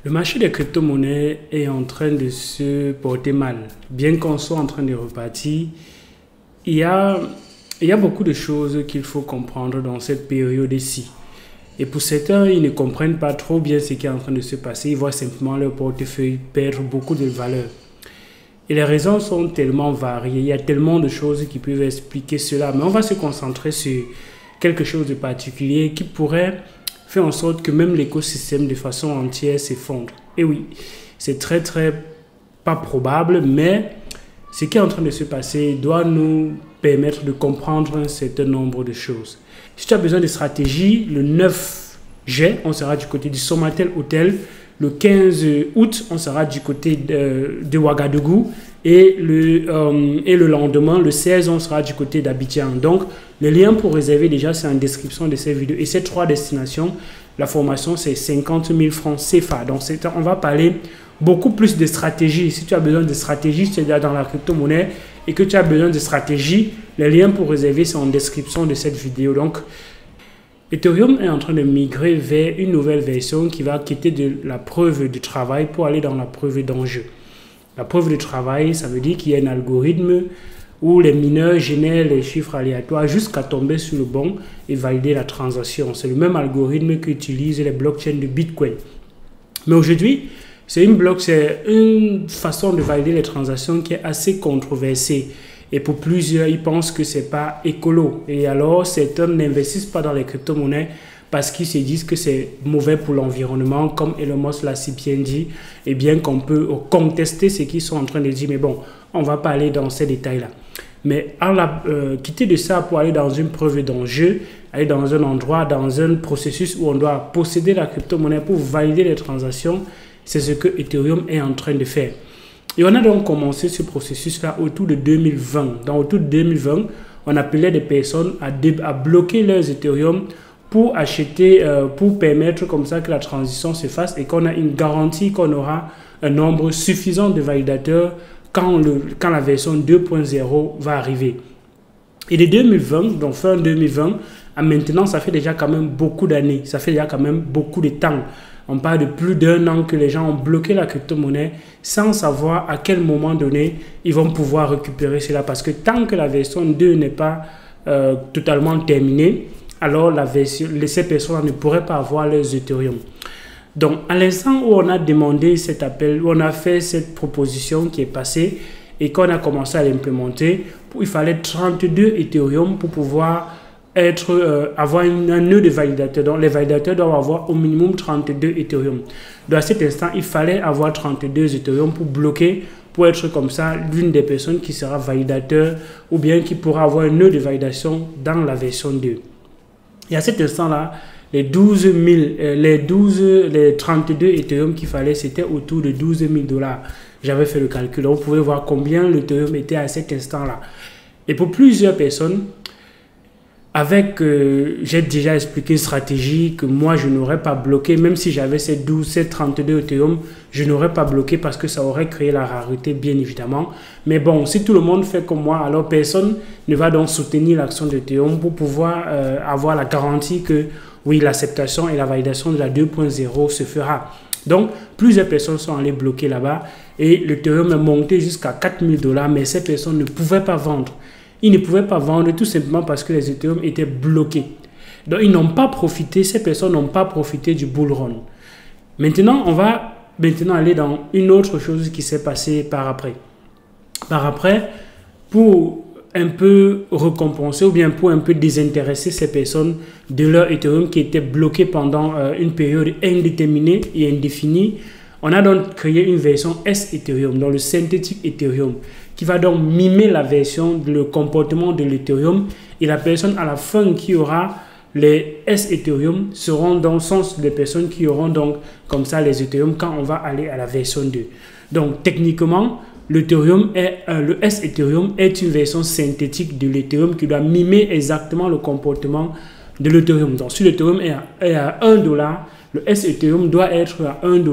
Le marché des crypto-monnaies est en train de se porter mal. Bien qu'on soit en train de repartir, il y a, il y a beaucoup de choses qu'il faut comprendre dans cette période-ci. Et pour certains, ils ne comprennent pas trop bien ce qui est en train de se passer. Ils voient simplement leur portefeuille perdre beaucoup de valeur. Et les raisons sont tellement variées. Il y a tellement de choses qui peuvent expliquer cela. Mais on va se concentrer sur quelque chose de particulier qui pourrait faire en sorte que même l'écosystème de façon entière s'effondre. Et oui, c'est très pas probable, mais ce qui est en train de se passer doit nous permettre de comprendre un certain nombre de choses. Si tu as besoin de stratégie, le 9 juin, on sera du côté du Somatel Hotel. Le 15 août, on sera du côté de Ouagadougou. Et le lendemain, le 16, on sera du côté d'Abidjan. Donc, le lien pour réserver déjà, c'est en description de cette vidéo. Et ces trois destinations, la formation, c'est 50 000 francs CFA. Donc, on va parler beaucoup plus de stratégie. Si tu as besoin de stratégie, c'est déjà dans la crypto-monnaie et que tu as besoin de stratégie, le lien pour réserver, c'est en description de cette vidéo. Donc, Ethereum est en train de migrer vers une nouvelle version qui va quitter de la preuve de travail pour aller dans la preuve d'enjeu. La preuve de travail, ça veut dire qu'il y a un algorithme où les mineurs génèrent les chiffres aléatoires jusqu'à tomber sur le bon et valider la transaction. C'est le même algorithme qu'utilisent les blockchains de Bitcoin. Mais aujourd'hui, c'est une façon de valider les transactions qui est assez controversée. Et pour plusieurs, ils pensent que ce n'est pas écolo. Et alors, certains n'investissent pas dans les crypto-monnaies parce qu'ils se disent que c'est mauvais pour l'environnement, comme Elon Musk l'a si bien dit, et bien qu'on peut contester ce qu'ils sont en train de dire. Mais bon, on ne va pas aller dans ces détails-là. Mais quitter de ça pour aller dans une preuve d'enjeu, aller dans un endroit, dans un processus où on doit posséder la crypto-monnaie pour valider les transactions, c'est ce que Ethereum est en train de faire. Et on a donc commencé ce processus-là autour de 2020. Autour de 2020, on appelait des personnes à bloquer leurs Ethereum pour acheter, pour permettre comme ça que la transition se fasse et qu'on a une garantie qu'on aura un nombre suffisant de validateurs quand la version 2.0 va arriver. Et de 2020, donc fin 2020, à maintenant, ça fait déjà quand même beaucoup d'années. Ça fait déjà quand même beaucoup de temps. On parle de plus d'1 an que les gens ont bloqué la crypto-monnaie sans savoir à quel moment donné ils vont pouvoir récupérer cela. Parce que tant que la version 2 n'est pas totalement terminée, alors ces personnes ne pourraient pas avoir leurs Ethereum. Donc, à l'instant où on a demandé cet appel, où on a fait cette proposition qui est passée et qu'on a commencé à l'implémenter, il fallait 32 Ethereum pour pouvoir avoir un nœud de validateur. Donc, les validateurs doivent avoir au minimum 32 Ethereum. Donc, à cet instant, il fallait avoir 32 Ethereum pour bloquer, pour être comme ça l'une des personnes qui sera validateur ou bien qui pourra avoir un nœud de validation dans la version 2. Et à cet instant-là, les 32 Ethereum qu'il fallait, c'était autour de 12 000 $. J'avais fait le calcul. Donc, vous pouvez voir combien l'Ethereum était à cet instant-là. Et pour plusieurs personnes, j'ai déjà expliqué une stratégie que moi, je n'aurais pas bloqué, même si j'avais ces 32 Ethereum, je n'aurais pas bloqué parce que ça aurait créé la rareté, bien évidemment. Mais bon, si tout le monde fait comme moi, alors personne ne va donc soutenir l'action d'Ethereum pour pouvoir avoir la garantie que, oui, l'acceptation et la validation de la 2.0 se fera. Donc, plusieurs personnes sont allées bloquer là-bas et l'Ethereum est monté jusqu'à 4 000 $, mais ces personnes ne pouvaient pas vendre. Ils ne pouvaient pas vendre tout simplement parce que les Ethereum étaient bloqués. Donc, ils n'ont pas profité, ces personnes n'ont pas profité du bull run. Maintenant, on va aller dans une autre chose qui s'est passée par après. Par après, pour un peu récompenser ou bien pour un peu désintéresser ces personnes de leur Ethereum qui étaient bloquées pendant une période indéterminée et indéfinie, on a donc créé une version S Ethereum, dans le synthétique Ethereum, qui va donc mimer le comportement de l'Ethereum. Et la personne à la fin qui aura les S Ethereum sont des personnes qui auront donc comme ça les Ethereum quand on va aller à la version 2. Donc techniquement, le S Ethereum est une version synthétique de l'Ethereum qui doit mimer exactement le comportement de l'Ethereum. Donc si l'Ethereum est à 1 $, le S Ethereum doit être à 1 $.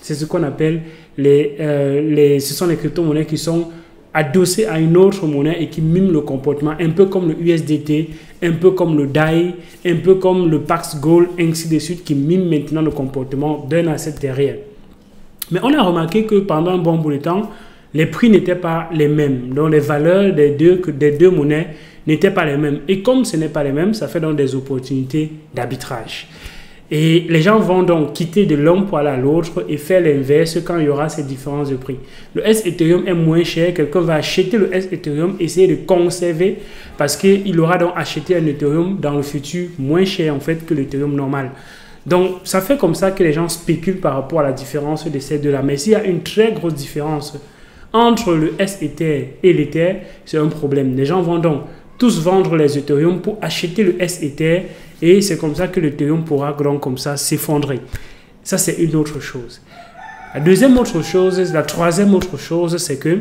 C'est ce qu'on appelle ce sont les crypto-monnaies qui sont adossées à une autre monnaie et qui miment le comportement, un peu comme le USDT, un peu comme le DAI, un peu comme le Pax Gold, ainsi de suite, qui miment maintenant le comportement d'un asset derrière. Mais on a remarqué que pendant un bon bout de temps, les prix n'étaient pas les mêmes. Donc les valeurs des deux monnaies n'étaient pas les mêmes. Et comme ce n'est pas les mêmes, ça fait donc des opportunités d'arbitrage. Et les gens vont donc quitter de l'un pour aller à l'autre et faire l'inverse quand il y aura ces différences de prix. Le S Ethereum est moins cher, quelqu'un va acheter le S Ethereum, essayer de conserver parce qu'il aura donc acheté un Ethereum dans le futur moins cher en fait que l'Ethereum normal. Donc ça fait comme ça que les gens spéculent par rapport à la différence de ces deux-là. Mais s'il y a une très grosse différence entre le S Ether et l'Ether, c'est un problème. Les gens vont donc tous vendre les Ethereum pour acheter le S Ether et c'est comme ça que l'Ethereum pourra donc comme ça s'effondrer. Ça, c'est une autre chose. La troisième autre chose, c'est que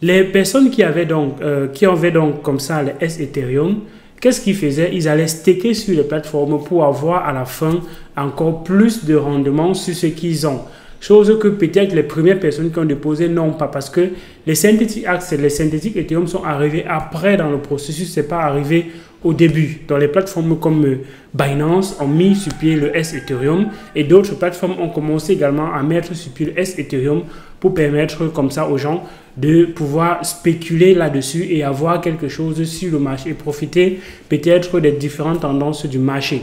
les personnes qui avaient donc comme ça le S Ethereum, qu'est-ce qu'ils faisaient? Ils allaient staker sur les plateformes pour avoir à la fin encore plus de rendement sur ce qu'ils ont. Chose que peut-être les premières personnes qui ont déposé n'ont pas parce que les Synthetic Axe et les Synthetic Ethereum sont arrivés après dans le processus, c'est pas arrivé au début. Dans les plateformes comme Binance ont mis sur pied le S Ethereum et d'autres plateformes ont commencé également à mettre sur pied le S Ethereum pour permettre comme ça aux gens de pouvoir spéculer là-dessus et avoir quelque chose sur le marché et profiter peut-être des différentes tendances du marché.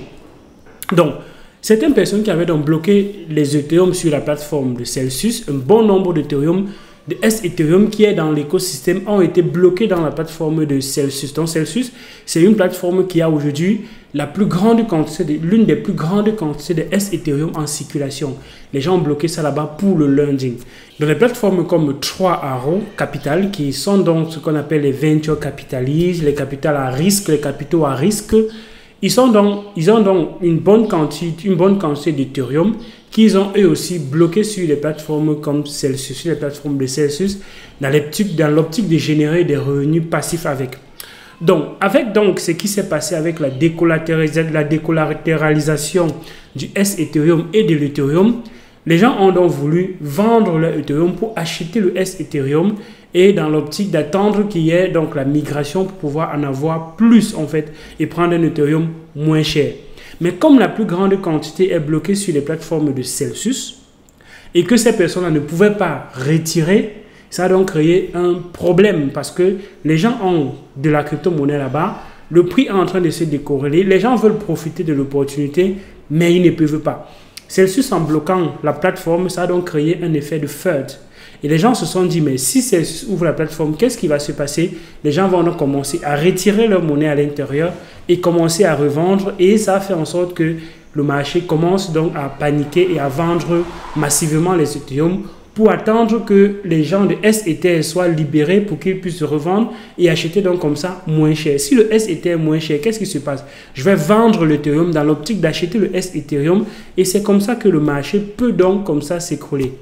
Donc, certaines personnes qui avaient donc bloqué les Ethereum sur la plateforme de Celsius, un bon nombre d'Ethereum, de S Ethereum qui est dans l'écosystème ont été bloqués dans la plateforme de Celsius. Donc Celsius, c'est une plateforme qui a aujourd'hui la plus grande quantité, l'une des plus grandes quantités de S Ethereum en circulation. Les gens ont bloqué ça là-bas pour le lending. Dans les plateformes comme 3Arrow Capital, qui sont donc ce qu'on appelle les venture capitalistes, les capitaux à risque, ils ont donc une bonne quantité d'Ethereum qu'ils ont eux aussi bloqué sur les plateformes comme Celsius, sur les plateformes de Celsius, dans l'optique de générer des revenus passifs avec. Donc, avec ce qui s'est passé avec la décollatéralisation du S Ethereum et de l'Ethereum, les gens ont donc voulu vendre leur Ethereum pour acheter le S Ethereum et dans l'optique d'attendre qu'il y ait donc la migration pour pouvoir en avoir plus en fait et prendre un Ethereum moins cher. Mais comme la plus grande quantité est bloquée sur les plateformes de Celsius et que ces personnes-là ne pouvaient pas retirer, ça a donc créé un problème parce que les gens ont de la crypto-monnaie là-bas, le prix est en train de se décorréler, les gens veulent profiter de l'opportunité, mais ils ne peuvent pas. Celsius, en bloquant la plateforme, ça a donc créé un effet de FUD. Et les gens se sont dit, mais si Celsius ouvre la plateforme, qu'est-ce qui va se passer? Les gens vont donc commencer à retirer leur monnaie à l'intérieur et commencer à revendre. Et ça fait en sorte que le marché commence donc à paniquer et à vendre massivement les Ethereum pour attendre que les gens de S Ether soient libérés pour qu'ils puissent revendre et acheter donc comme ça moins cher. Si le S Ether est moins cher, qu'est-ce qui se passe? Je vais vendre l'Ethereum dans l'optique d'acheter le S Ethereum et c'est comme ça que le marché peut donc comme ça s'écrouler.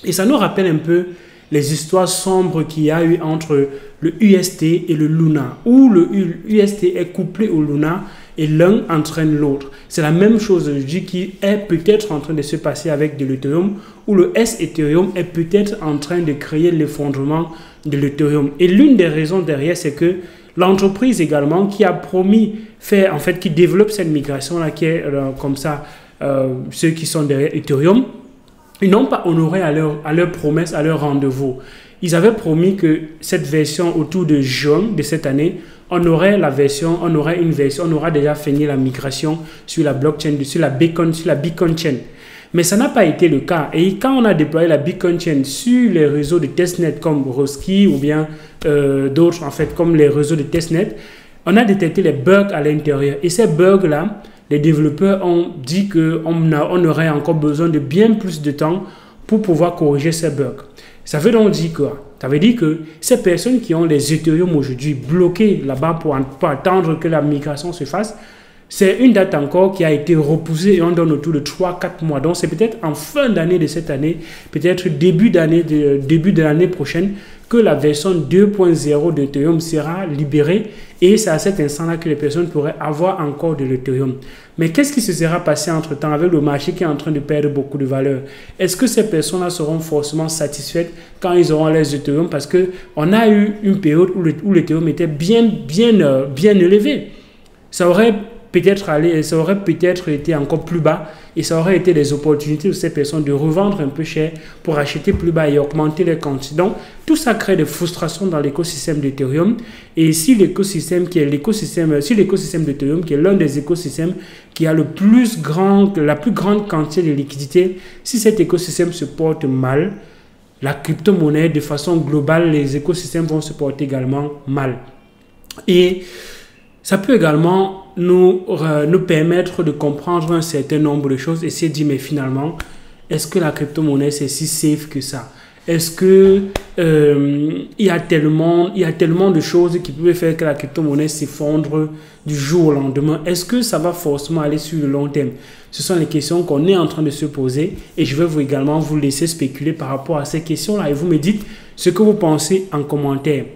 Et ça nous rappelle un peu les histoires sombres qu'il y a eu entre le UST et le Luna, où le UST est couplé au Luna et l'un entraîne l'autre. C'est la même chose aujourd'hui qui est peut-être en train de se passer avec de l'Ethereum, où le S Ethereum est peut-être en train de créer l'effondrement de l'Ethereum. Et l'une des raisons derrière, c'est que l'entreprise également qui a promis faire, en fait, qui développe cette migration-là, qui est comme ça, ceux qui sont derrière Ethereum, ils n'ont pas honoré à leur promesse, à leur rendez-vous. Ils avaient promis que cette version autour de juin de cette année, on aurait déjà fini la migration sur la blockchain, sur la Beacon Chain. Mais ça n'a pas été le cas. Et quand on a déployé la Beacon Chain sur les réseaux de testnet comme Roski ou bien d'autres, en fait, comme les réseaux de testnet, on a détecté les bugs à l'intérieur. Et ces bugs-là, les développeurs ont dit qu'on aurait encore besoin de bien plus de temps pour pouvoir corriger ces bugs. Ça veut donc dire quoi? Ça veut dire que ces personnes qui ont les Ethereum aujourd'hui bloqués là-bas pour attendre que la migration se fasse, c'est une date encore qui a été repoussée et on donne autour de 3-4 mois. Donc c'est peut-être en fin d'année de cette année, peut-être début de l'année prochaine, que la version 2.0 d'Ethereum sera libérée et c'est à cet instant-là que les personnes pourraient avoir encore de l'Ethereum. Mais qu'est-ce qui se sera passé entre-temps avec le marché qui est en train de perdre beaucoup de valeur? Est-ce que ces personnes-là seront forcément satisfaites quand ils auront les Ethereum? Parce qu'on a eu une période où l'Ethereum était bien élevé. Ça aurait ça aurait peut-être été encore plus bas et ça aurait été des opportunités pour ces personnes de revendre un peu cher pour acheter plus bas et augmenter les quantités. Donc, tout ça crée des frustrations dans l'écosystème d'Ethereum. Et si l'écosystème d'Ethereum, qui est l'un des écosystèmes qui a la plus grande quantité de liquidités, si cet écosystème se porte mal, la crypto-monnaie, de façon globale, les écosystèmes vont se porter également mal. Et ça peut également nous permettre de comprendre un certain nombre de choses et se dire, mais finalement, est-ce que la crypto-monnaie, c'est si safe que ça? Est-ce que il y a tellement de choses qui peuvent faire que la crypto-monnaie s'effondre du jour au lendemain? Est-ce que ça va forcément aller sur le long terme? Ce sont les questions qu'on est en train de se poser et je vais également vous laisser spéculer par rapport à ces questions-là et vous me dites ce que vous pensez en commentaire.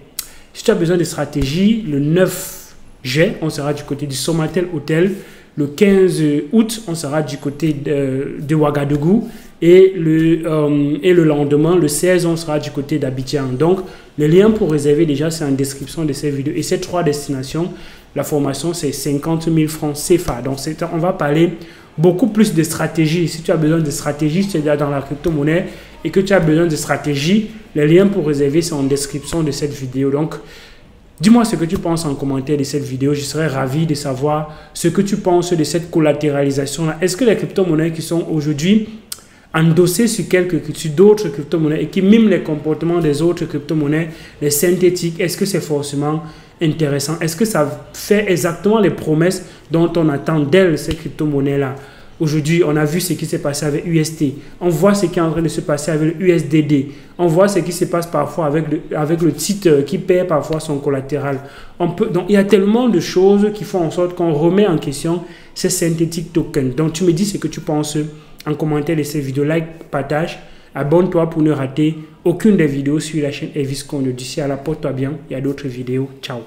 Si tu as besoin de stratégie, le 9 juillet, on sera du côté du Somatel Hotel. Le 15 août, on sera du côté de Ouagadougou. Et le lendemain, le 16, on sera du côté d'Abidjan. Donc, le lien pour réserver déjà, c'est en description de cette vidéo. Et ces 3 destinations, la formation, c'est 50 000 francs CFA. Donc, on va parler beaucoup plus de stratégie. Si tu as besoin de stratégie, c'est-à-dire dans la crypto-monnaie, et que tu as besoin de stratégie, les liens pour réserver sont en description de cette vidéo. Donc, dis-moi ce que tu penses en commentaire de cette vidéo. Je serais ravi de savoir ce que tu penses de cette collatéralisation-là. Est-ce que les crypto-monnaies qui sont aujourd'hui endossées sur d'autres crypto-monnaies et qui miment les comportements des autres crypto-monnaies, les synthétiques, est-ce que c'est forcément intéressant? Est-ce que ça fait exactement les promesses dont on attend d'elles, ces crypto-monnaies-là? Aujourd'hui, on a vu ce qui s'est passé avec UST. On voit ce qui est en train de se passer avec le USDD. On voit ce qui se passe parfois avec le titre qui perd parfois son collatéral. Donc, il y a tellement de choses qui font en sorte qu'on remet en question ces synthétiques tokens. Donc, tu me dis ce que tu penses en commentaire de cette vidéo. Like, partage, abonne-toi pour ne rater aucune des vidéos sur la chaîne Elvis Condo. D'ici à là, porte-toi bien. Il y a d'autres vidéos. Ciao.